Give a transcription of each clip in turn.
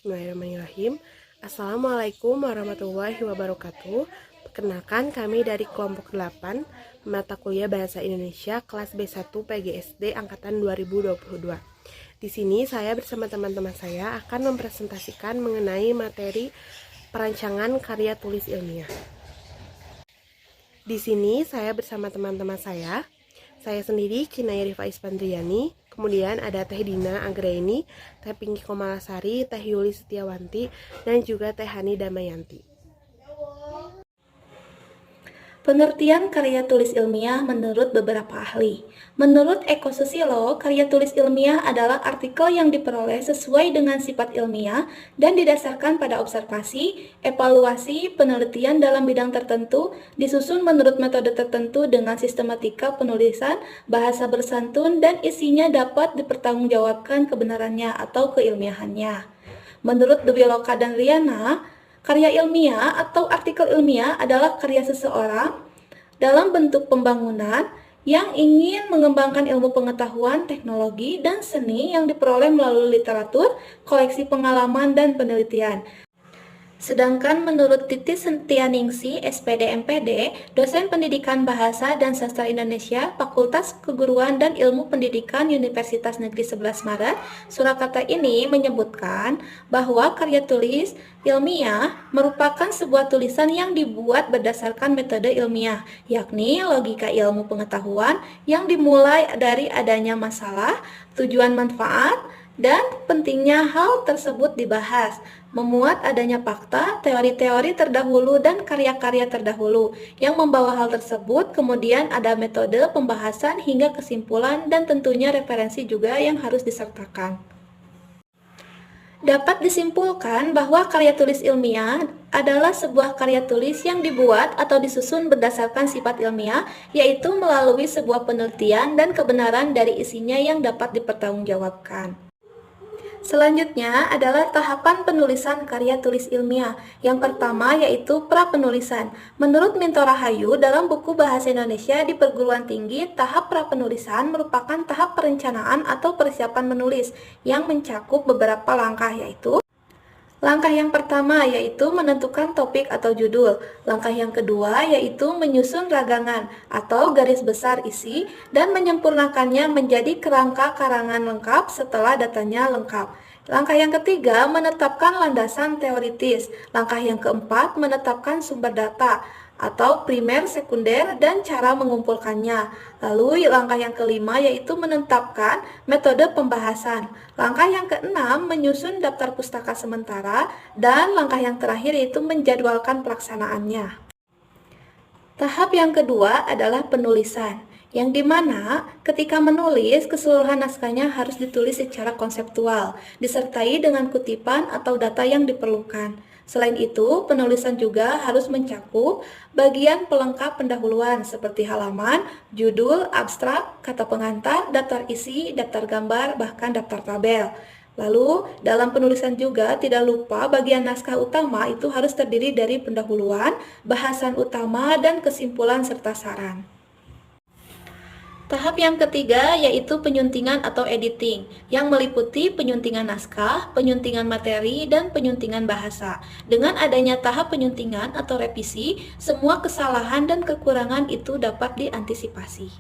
Bismillahirrahmanirrahim. Assalamualaikum warahmatullahi wabarakatuh. Perkenalkan, kami dari kelompok 8 mata kuliah Bahasa Indonesia kelas B1 PGSD angkatan 2022. Di sini saya bersama teman-teman saya akan mempresentasikan mengenai materi perancangan karya tulis ilmiah. Di sini saya bersama teman-teman saya sendiri Kinaya Rifa Ispandriani, kemudian ada Teh Dina Anggraini, Teh Pinky Komalasari, Teh Yuli Setiawanti, dan juga Teh Hani Damayanti. Pengertian karya tulis ilmiah menurut beberapa ahli. Menurut Eko Susilo, karya tulis ilmiah adalah artikel yang diperoleh sesuai dengan sifat ilmiah dan didasarkan pada observasi, evaluasi, penelitian dalam bidang tertentu, disusun menurut metode tertentu dengan sistematika penulisan, bahasa bersantun, dan isinya dapat dipertanggungjawabkan kebenarannya atau keilmiahannya. Menurut Dwi Loka dan Riana, karya ilmiah atau artikel ilmiah adalah karya seseorang dalam bentuk pembangunan yang ingin mengembangkan ilmu pengetahuan, teknologi, dan seni yang diperoleh melalui literatur, koleksi pengalaman, dan penelitian. Sedangkan menurut Titi Sentianingsih, SPD MPD, dosen pendidikan bahasa dan sastra Indonesia, Fakultas Keguruan dan Ilmu Pendidikan Universitas Negeri 11 Maret, Surakarta ini menyebutkan bahwa karya tulis ilmiah merupakan sebuah tulisan yang dibuat berdasarkan metode ilmiah, yakni logika ilmu pengetahuan yang dimulai dari adanya masalah, tujuan manfaat, dan pentingnya hal tersebut dibahas, memuat adanya fakta, teori-teori terdahulu, dan karya-karya terdahulu yang membawa hal tersebut, kemudian ada metode pembahasan hingga kesimpulan, dan tentunya referensi juga yang harus disertakan. Dapat disimpulkan bahwa karya tulis ilmiah adalah sebuah karya tulis yang dibuat atau disusun berdasarkan sifat ilmiah, yaitu melalui sebuah penelitian dan kebenaran dari isinya yang dapat dipertanggungjawabkan. Selanjutnya adalah tahapan penulisan karya tulis ilmiah. Yang pertama yaitu prapenulisan. Menurut Minto Rahayu, dalam buku Bahasa Indonesia di Perguruan Tinggi, tahap prapenulisan merupakan tahap perencanaan atau persiapan menulis yang mencakup beberapa langkah, yaitu langkah yang pertama yaitu menentukan topik atau judul. Langkah yang kedua yaitu menyusun ragangan atau garis besar isi dan menyempurnakannya menjadi kerangka karangan lengkap setelah datanya lengkap. Langkah yang ketiga menetapkan landasan teoritis. Langkah yang keempat menetapkan sumber data atau primer, sekunder, dan cara mengumpulkannya. Lalu langkah yang kelima yaitu menetapkan metode pembahasan. Langkah yang keenam menyusun daftar pustaka sementara, dan langkah yang terakhir yaitu menjadwalkan pelaksanaannya. Tahap yang kedua adalah penulisan, yang dimana ketika menulis keseluruhan naskahnya harus ditulis secara konseptual, disertai dengan kutipan atau data yang diperlukan. Selain itu, penulisan juga harus mencakup bagian pelengkap pendahuluan seperti halaman, judul, abstrak, kata pengantar, daftar isi, daftar gambar, bahkan daftar tabel. Lalu, dalam penulisan juga tidak lupa bagian naskah utama itu harus terdiri dari pendahuluan, bahasan utama, dan kesimpulan serta saran. Tahap yang ketiga yaitu penyuntingan atau editing, yang meliputi penyuntingan naskah, penyuntingan materi, dan penyuntingan bahasa. Dengan adanya tahap penyuntingan atau revisi, semua kesalahan dan kekurangan itu dapat diantisipasi.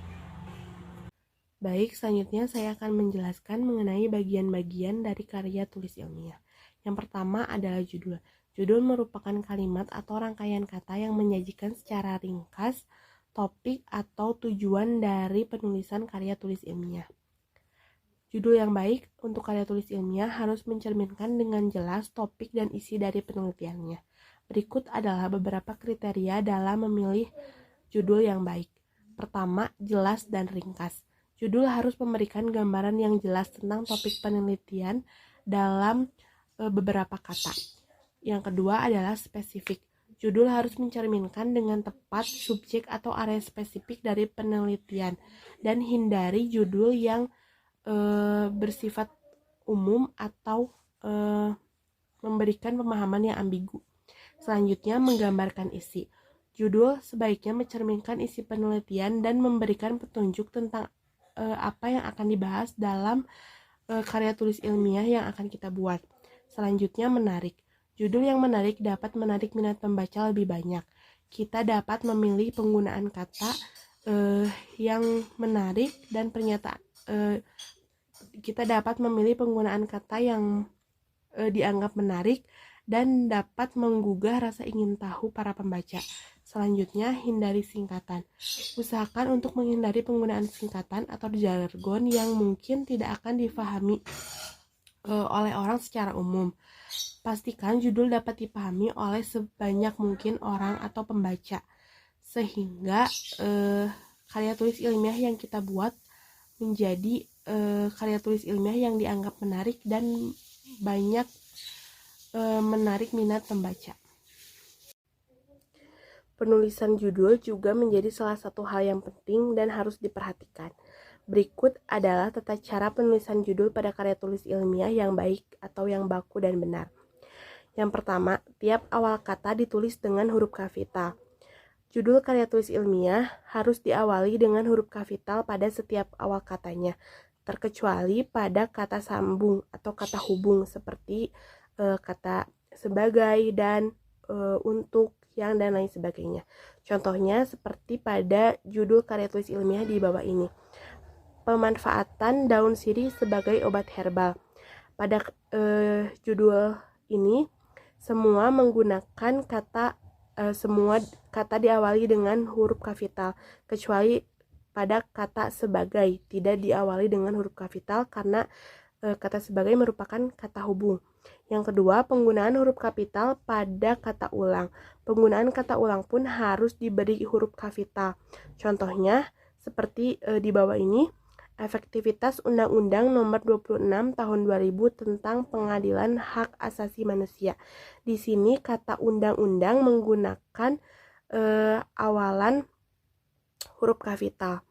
Baik, selanjutnya saya akan menjelaskan mengenai bagian-bagian dari karya tulis ilmiah. Yang pertama adalah judul. Judul merupakan kalimat atau rangkaian kata yang menyajikan secara ringkas topik atau tujuan dari penulisan karya tulis ilmiah. Judul yang baik untuk karya tulis ilmiah harus mencerminkan dengan jelas topik dan isi dari penelitiannya. Berikut adalah beberapa kriteria dalam memilih judul yang baik. Pertama, jelas dan ringkas. Judul harus memberikan gambaran yang jelas tentang topik penelitian dalam beberapa kata. Yang kedua adalah spesifik. Judul harus mencerminkan dengan tepat subjek atau area spesifik dari penelitian, dan hindari judul yang bersifat umum atau memberikan pemahaman yang ambigu. Selanjutnya, menggambarkan isi. Judul sebaiknya mencerminkan isi penelitian dan memberikan petunjuk tentang apa yang akan dibahas dalam karya tulis ilmiah yang akan kita buat. Selanjutnya, menarik. Judul yang menarik dapat menarik minat pembaca lebih banyak. Kita dapat memilih penggunaan kata yang menarik dan pernyataan kita dapat memilih penggunaan kata yang dianggap menarik dan dapat menggugah rasa ingin tahu para pembaca. Selanjutnya, hindari singkatan. Usahakan untuk menghindari penggunaan singkatan atau jargon yang mungkin tidak akan difahami oleh orang secara umum. Pastikan judul dapat dipahami oleh sebanyak mungkin orang atau pembaca, sehingga karya tulis ilmiah yang kita buat menjadi karya tulis ilmiah yang dianggap menarik dan banyak menarik minat pembaca. Penulisan judul juga menjadi salah satu hal yang penting dan harus diperhatikan. Berikut adalah tata cara penulisan judul pada karya tulis ilmiah yang baik atau yang baku dan benar. Yang pertama, tiap awal kata ditulis dengan huruf kapital. Judul karya tulis ilmiah harus diawali dengan huruf kapital pada setiap awal katanya, terkecuali pada kata sambung atau kata hubung seperti kata sebagai dan untuk, yang, dan lain sebagainya. Contohnya seperti pada judul karya tulis ilmiah di bawah ini. Pemanfaatan daun sirih sebagai obat herbal. Pada judul ini semua menggunakan semua kata diawali dengan huruf kapital, kecuali pada kata sebagai tidak diawali dengan huruf kapital karena kata sebagai merupakan kata hubung. Yang kedua, penggunaan huruf kapital pada kata ulang. Penggunaan kata ulang pun harus diberi huruf kapital. Contohnya seperti di bawah ini, efektivitas Undang-Undang Nomor 26 Tahun 2000 tentang Pengadilan Hak Asasi Manusia. Di sini kata undang-undang menggunakan awalan huruf kapital.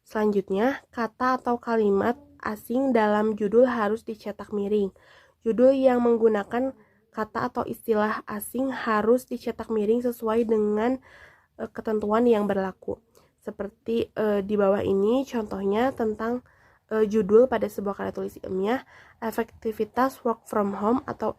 Selanjutnya, kata atau kalimat asing dalam judul harus dicetak miring. Judul yang menggunakan kata atau istilah asing harus dicetak miring sesuai dengan ketentuan yang berlaku. Seperti di bawah ini contohnya tentang judul pada sebuah karya tulis ilmiah, efektivitas work from home atau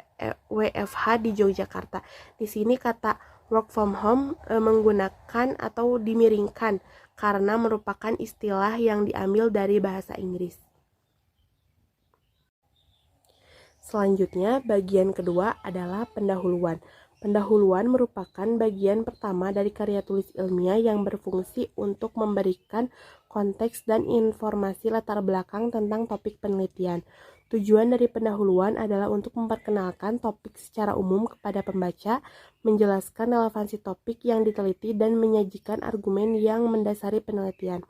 WFH di Yogyakarta. Di sini kata work from home menggunakan atau dimiringkan karena merupakan istilah yang diambil dari bahasa Inggris. Selanjutnya, bagian kedua adalah pendahuluan. Pendahuluan merupakan bagian pertama dari karya tulis ilmiah yang berfungsi untuk memberikan konteks dan informasi latar belakang tentang topik penelitian. Tujuan dari pendahuluan adalah untuk memperkenalkan topik secara umum kepada pembaca, menjelaskan relevansi topik yang diteliti, dan menyajikan argumen yang mendasari penelitian.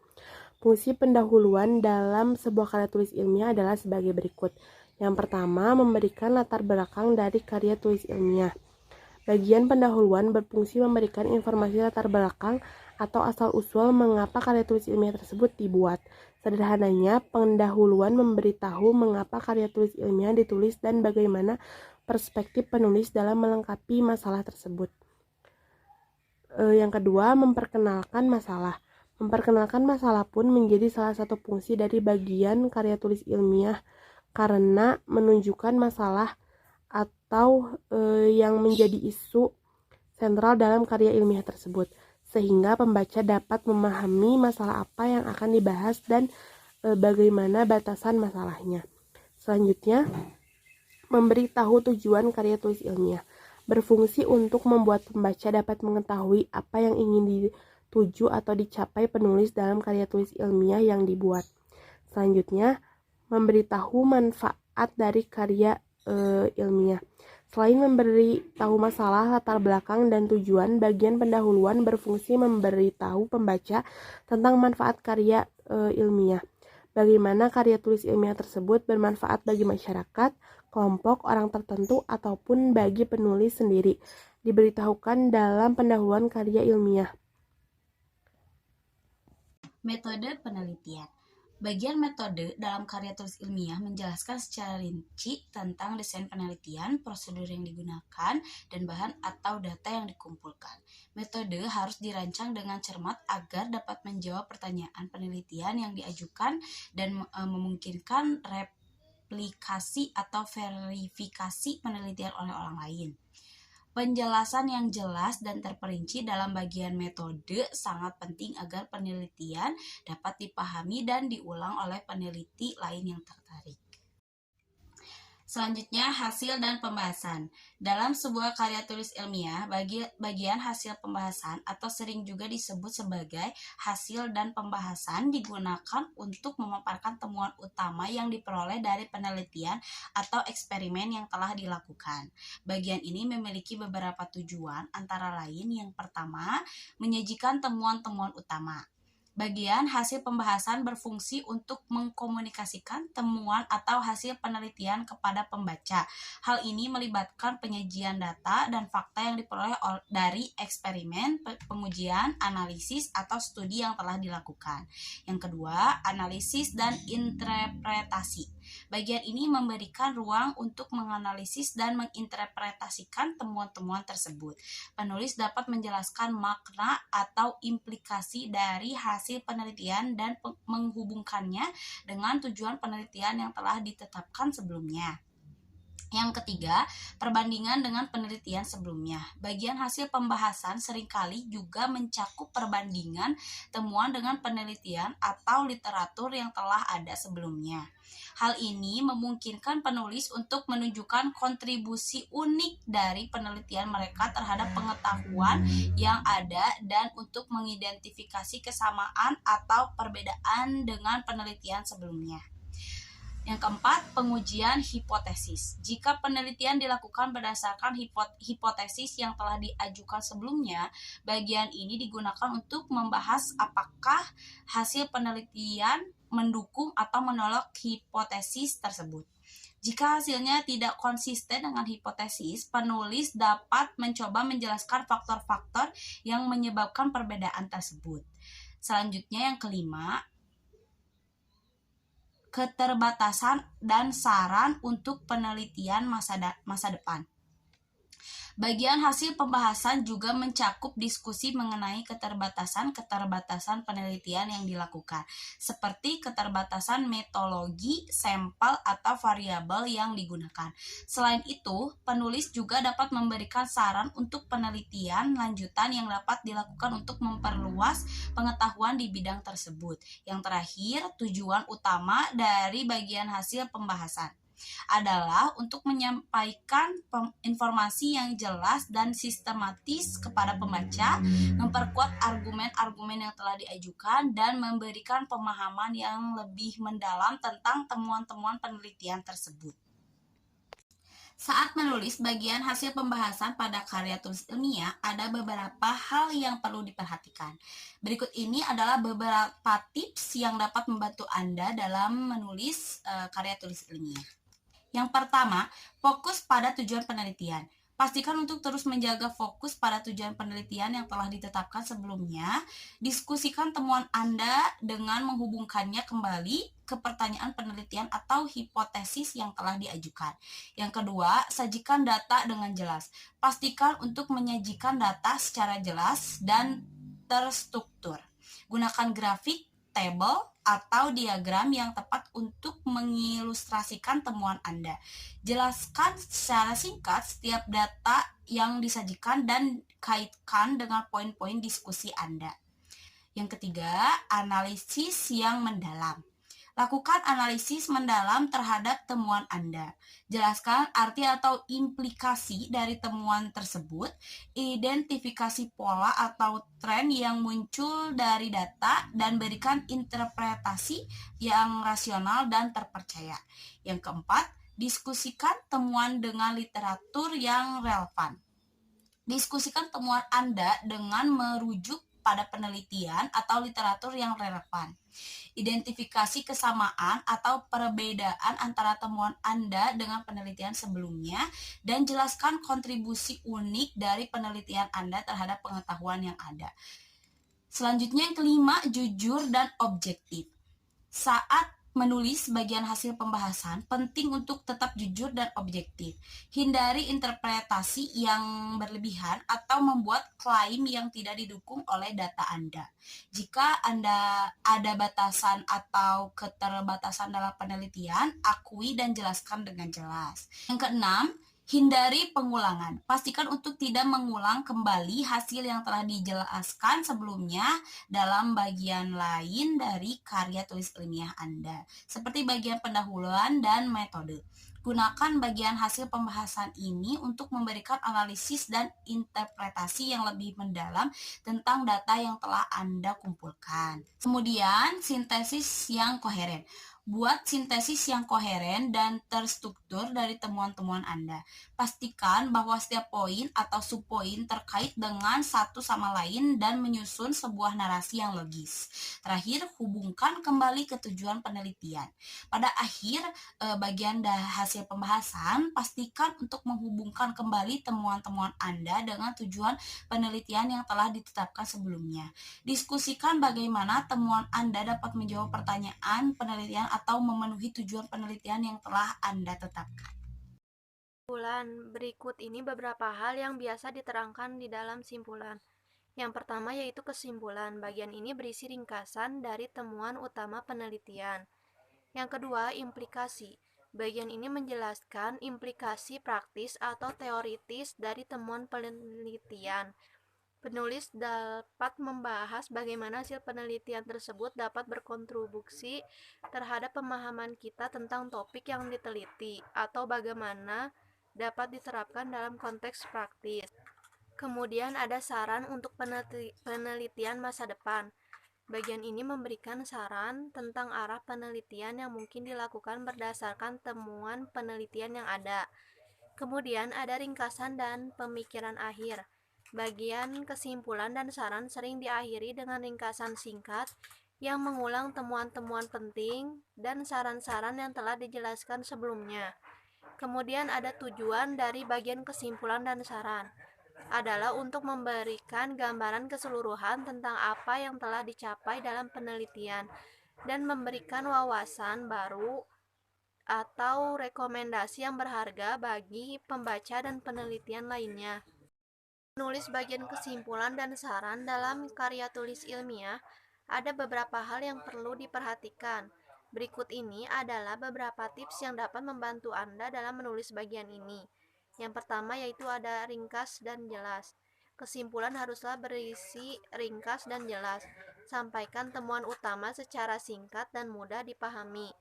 Fungsi pendahuluan dalam sebuah karya tulis ilmiah adalah sebagai berikut. Yang pertama, memberikan latar belakang dari karya tulis ilmiah. Bagian pendahuluan berfungsi memberikan informasi latar belakang atau asal-usul mengapa karya tulis ilmiah tersebut dibuat. Sederhananya, pendahuluan memberitahu mengapa karya tulis ilmiah ditulis dan bagaimana perspektif penulis dalam melengkapi masalah tersebut. Yang kedua, memperkenalkan masalah. Memperkenalkan masalah pun menjadi salah satu fungsi dari bagian karya tulis ilmiah karena menunjukkan masalah atau yang menjadi isu sentral dalam karya ilmiah tersebut, sehingga pembaca dapat memahami masalah apa yang akan dibahas dan bagaimana batasan masalahnya. Selanjutnya, memberitahu tujuan karya tulis ilmiah. Berfungsi untuk membuat pembaca dapat mengetahui apa yang ingin dituju atau dicapai penulis dalam karya tulis ilmiah yang dibuat. Selanjutnya, memberitahu manfaat dari karya ilmiah. Selain memberitahu masalah, latar belakang, dan tujuan, bagian pendahuluan berfungsi memberitahu pembaca tentang manfaat karya ilmiah. Bagaimana karya tulis ilmiah tersebut bermanfaat bagi masyarakat, kelompok orang tertentu, ataupun bagi penulis sendiri. Diberitahukan dalam pendahuluan karya ilmiah. Metode penelitian. Bagian metode dalam karya tulis ilmiah menjelaskan secara rinci tentang desain penelitian, prosedur yang digunakan, dan bahan atau data yang dikumpulkan. Metode harus dirancang dengan cermat agar dapat menjawab pertanyaan penelitian yang diajukan dan memungkinkan replikasi atau verifikasi penelitian oleh orang lain. Penjelasan yang jelas dan terperinci dalam bagian metode sangat penting agar penelitian dapat dipahami dan diulang oleh peneliti lain yang tertarik. Selanjutnya, hasil dan pembahasan. Dalam sebuah karya tulis ilmiah, bagian hasil pembahasan atau sering juga disebut sebagai hasil dan pembahasan digunakan untuk memaparkan temuan utama yang diperoleh dari penelitian atau eksperimen yang telah dilakukan. Bagian ini memiliki beberapa tujuan, antara lain yang pertama, menyajikan temuan-temuan utama. Bagian hasil pembahasan berfungsi untuk mengkomunikasikan temuan atau hasil penelitian kepada pembaca. Hal ini melibatkan penyajian data dan fakta yang diperoleh dari eksperimen, pengujian, analisis, atau studi yang telah dilakukan. Yang kedua, analisis dan interpretasi. Bagian ini memberikan ruang untuk menganalisis dan menginterpretasikan temuan-temuan tersebut. Penulis dapat menjelaskan makna atau implikasi dari hasil penelitian dan menghubungkannya dengan tujuan penelitian yang telah ditetapkan sebelumnya. Yang ketiga, perbandingan dengan penelitian sebelumnya. Bagian hasil pembahasan seringkali juga mencakup perbandingan temuan dengan penelitian atau literatur yang telah ada sebelumnya. Hal ini memungkinkan penulis untuk menunjukkan kontribusi unik dari penelitian mereka terhadap pengetahuan yang ada dan untuk mengidentifikasi kesamaan atau perbedaan dengan penelitian sebelumnya. Yang keempat, pengujian hipotesis. Jika penelitian dilakukan berdasarkan hipotesis yang telah diajukan sebelumnya, bagian ini digunakan untuk membahas apakah hasil penelitian mendukung atau menolak hipotesis tersebut. Jika hasilnya tidak konsisten dengan hipotesis, penulis dapat mencoba menjelaskan faktor-faktor yang menyebabkan perbedaan tersebut. Selanjutnya yang kelima, keterbatasan dan saran untuk penelitian masa depan. Bagian hasil pembahasan juga mencakup diskusi mengenai keterbatasan penelitian yang dilakukan, seperti keterbatasan metodologi, sampel, atau variabel yang digunakan. Selain itu, penulis juga dapat memberikan saran untuk penelitian lanjutan yang dapat dilakukan untuk memperluas pengetahuan di bidang tersebut. Yang terakhir, tujuan utama dari bagian hasil pembahasan adalah untuk menyampaikan informasi yang jelas dan sistematis kepada pembaca, memperkuat argumen-argumen yang telah diajukan, dan memberikan pemahaman yang lebih mendalam tentang temuan-temuan penelitian tersebut. Saat menulis bagian hasil pembahasan pada karya tulis ilmiah, ada beberapa hal yang perlu diperhatikan. Berikut ini adalah beberapa tips yang dapat membantu Anda dalam menulis karya tulis ilmiah. Yang pertama, fokus pada tujuan penelitian. Pastikan untuk terus menjaga fokus pada tujuan penelitian yang telah ditetapkan sebelumnya. Diskusikan temuan Anda dengan menghubungkannya kembali ke pertanyaan penelitian atau hipotesis yang telah diajukan. Yang kedua, sajikan data dengan jelas. Pastikan untuk menyajikan data secara jelas dan terstruktur. Gunakan grafik, tabel, atau diagram yang tepat untuk mengilustrasikan temuan Anda. Jelaskan secara singkat setiap data yang disajikan dan kaitkan dengan poin-poin diskusi Anda. Yang ketiga, analisis yang mendalam. Lakukan analisis mendalam terhadap temuan Anda. Jelaskan arti atau implikasi dari temuan tersebut, identifikasi pola atau tren yang muncul dari data, dan berikan interpretasi yang rasional dan terpercaya. Yang keempat, diskusikan temuan dengan literatur yang relevan. Diskusikan temuan Anda dengan merujuk pada penelitian atau literatur yang relevan. Identifikasi kesamaan atau perbedaan antara temuan Anda dengan penelitian sebelumnya, dan jelaskan kontribusi unik dari penelitian Anda terhadap pengetahuan yang ada. Selanjutnya yang kelima, jujur dan objektif. Saat menulis bagian hasil pembahasan, penting untuk tetap jujur dan objektif. Hindari interpretasi yang berlebihan atau membuat klaim yang tidak didukung oleh data Anda. Jika Anda ada batasan atau keterbatasan dalam penelitian, akui dan jelaskan dengan jelas. Yang keenam, hindari pengulangan. Pastikan untuk tidak mengulang kembali hasil yang telah dijelaskan sebelumnya dalam bagian lain dari karya tulis ilmiah Anda, seperti bagian pendahuluan dan metode. Gunakan bagian hasil pembahasan ini untuk memberikan analisis dan interpretasi yang lebih mendalam tentang data yang telah Anda kumpulkan. Kemudian, sintesis yang koheren. Buat sintesis yang koheren dan terstruktur dari temuan-temuan Anda. Pastikan bahwa setiap poin atau subpoin terkait dengan satu sama lain dan menyusun sebuah narasi yang logis. Terakhir, hubungkan kembali ke tujuan penelitian. Pada akhir bagian hasil pembahasan, pastikan untuk menghubungkan kembali temuan-temuan Anda dengan tujuan penelitian yang telah ditetapkan sebelumnya. Diskusikan bagaimana temuan Anda dapat menjawab pertanyaan penelitian atau memenuhi tujuan penelitian yang telah Anda tetapkan. Simpulan. Berikut ini beberapa hal yang biasa diterangkan di dalam simpulan. Yang pertama yaitu kesimpulan. Bagian ini berisi ringkasan dari temuan utama penelitian. Yang kedua, implikasi. Bagian ini menjelaskan implikasi praktis atau teoritis dari temuan penelitian. Penulis dapat membahas bagaimana hasil penelitian tersebut dapat berkontribusi terhadap pemahaman kita tentang topik yang diteliti atau bagaimana dapat diterapkan dalam konteks praktis. Kemudian ada saran untuk penelitian masa depan. Bagian ini memberikan saran tentang arah penelitian yang mungkin dilakukan berdasarkan temuan penelitian yang ada. Kemudian ada ringkasan dan pemikiran akhir. Bagian kesimpulan dan saran sering diakhiri dengan ringkasan singkat yang mengulang temuan-temuan penting dan saran-saran yang telah dijelaskan sebelumnya. Kemudian ada tujuan dari bagian kesimpulan dan saran adalah untuk memberikan gambaran keseluruhan tentang apa yang telah dicapai dalam penelitian dan memberikan wawasan baru atau rekomendasi yang berharga bagi pembaca dan penelitian lainnya. Menulis bagian kesimpulan dan saran dalam karya tulis ilmiah, ada beberapa hal yang perlu diperhatikan. Berikut ini adalah beberapa tips yang dapat membantu Anda dalam menulis bagian ini. Yang pertama yaitu ada ringkas dan jelas. Kesimpulan haruslah berisi ringkas dan jelas. Sampaikan temuan utama secara singkat dan mudah dipahami.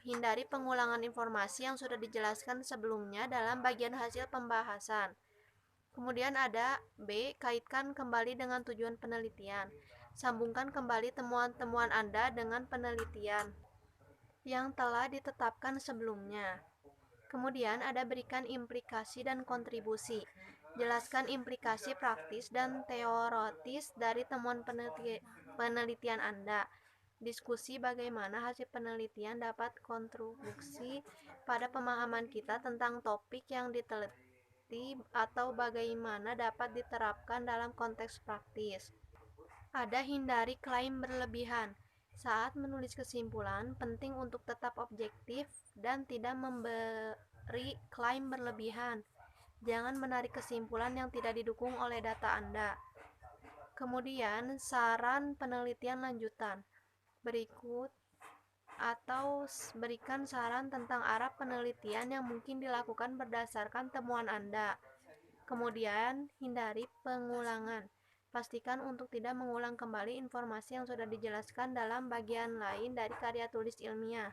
Hindari pengulangan informasi yang sudah dijelaskan sebelumnya dalam bagian hasil pembahasan. Kemudian ada B. Kaitkan kembali dengan tujuan penelitian. Sambungkan kembali temuan-temuan Anda dengan penelitian yang telah ditetapkan sebelumnya. Kemudian ada berikan implikasi dan kontribusi. Jelaskan implikasi praktis dan teoritis dari temuan penelitian Anda. Diskusi bagaimana hasil penelitian dapat kontribusi pada pemahaman kita tentang topik yang diteliti atau bagaimana dapat diterapkan dalam konteks praktis. Ada hindari klaim berlebihan. Saat menulis kesimpulan, penting untuk tetap objektif dan tidak memberi klaim berlebihan. Jangan menarik kesimpulan yang tidak didukung oleh data Anda. Kemudian, saran penelitian lanjutan. Berikut atau berikan saran tentang arah penelitian yang mungkin dilakukan berdasarkan temuan Anda. Kemudian, hindari pengulangan. Pastikan untuk tidak mengulang kembali informasi yang sudah dijelaskan dalam bagian lain dari karya tulis ilmiah.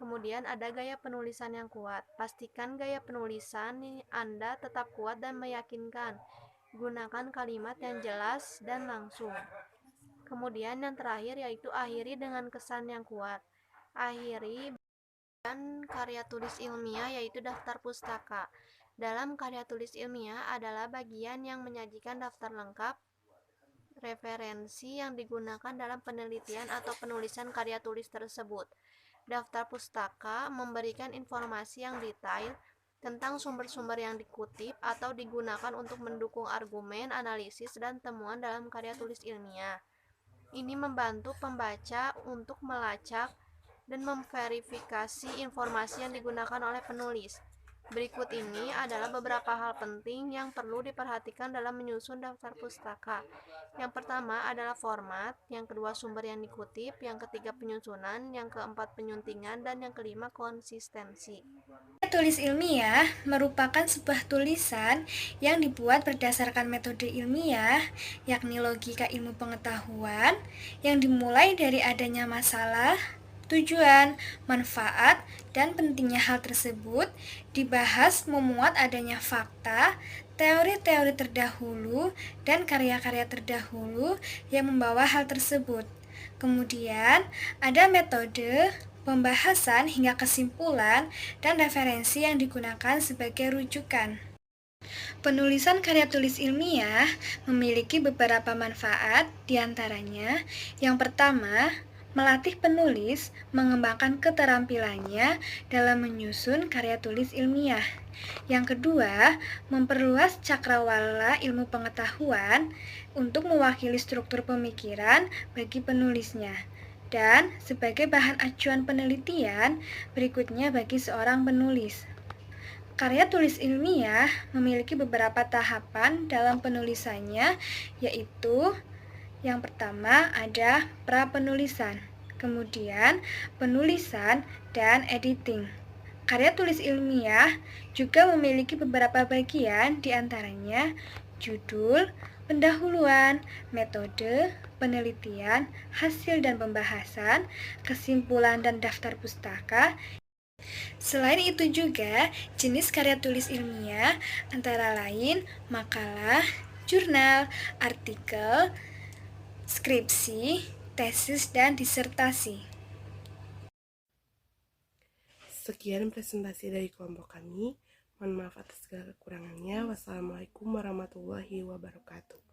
Kemudian ada gaya penulisan yang kuat. Pastikan gaya penulisan Anda tetap kuat dan meyakinkan. Gunakan kalimat yang jelas dan langsung. Kemudian yang terakhir yaitu akhiri dengan kesan yang kuat. Akhiri dan karya tulis ilmiah yaitu daftar pustaka. Dalam karya tulis ilmiah adalah bagian yang menyajikan daftar lengkap referensi yang digunakan dalam penelitian atau penulisan karya tulis tersebut. Daftar pustaka memberikan informasi yang detail tentang sumber-sumber yang dikutip atau digunakan untuk mendukung argumen, analisis, dan temuan dalam karya tulis ilmiah. Ini membantu pembaca untuk melacak dan memverifikasi informasi yang digunakan oleh penulis. Berikut ini adalah beberapa hal penting yang perlu diperhatikan dalam menyusun daftar pustaka. Yang pertama adalah format, yang kedua sumber yang dikutip, yang ketiga penyusunan, yang keempat penyuntingan, dan yang kelima konsistensi. Tulis ilmiah merupakan sebuah tulisan yang dibuat berdasarkan metode ilmiah, yakni logika ilmu pengetahuan, yang dimulai dari adanya masalah, tujuan, manfaat, dan pentingnya hal tersebut, dibahas memuat adanya fakta, teori-teori terdahulu, dan karya-karya terdahulu yang membawa hal tersebut. Kemudian, ada metode, pembahasan hingga kesimpulan, dan referensi yang digunakan sebagai rujukan. Penulisan karya tulis ilmiah memiliki beberapa manfaat, diantaranya yang pertama, melatih penulis mengembangkan keterampilannya dalam menyusun karya tulis ilmiah. Yang kedua, memperluas cakrawala ilmu pengetahuan untuk mewakili struktur pemikiran bagi penulisnya. Dan sebagai bahan acuan penelitian berikutnya bagi seorang penulis. Karya tulis ilmiah memiliki beberapa tahapan dalam penulisannya, yaitu yang pertama ada pra-penulisan, kemudian penulisan dan editing. Karya tulis ilmiah juga memiliki beberapa bagian, diantaranya judul, pendahuluan, metode, penelitian, hasil dan pembahasan, kesimpulan dan daftar pustaka. Selain itu juga, jenis karya tulis ilmiah antara lain makalah, jurnal, artikel, skripsi, tesis, dan disertasi. Sekian presentasi dari kelompok kami. Mohon maaf atas segala kekurangannya. Wassalamualaikum warahmatullahi wabarakatuh.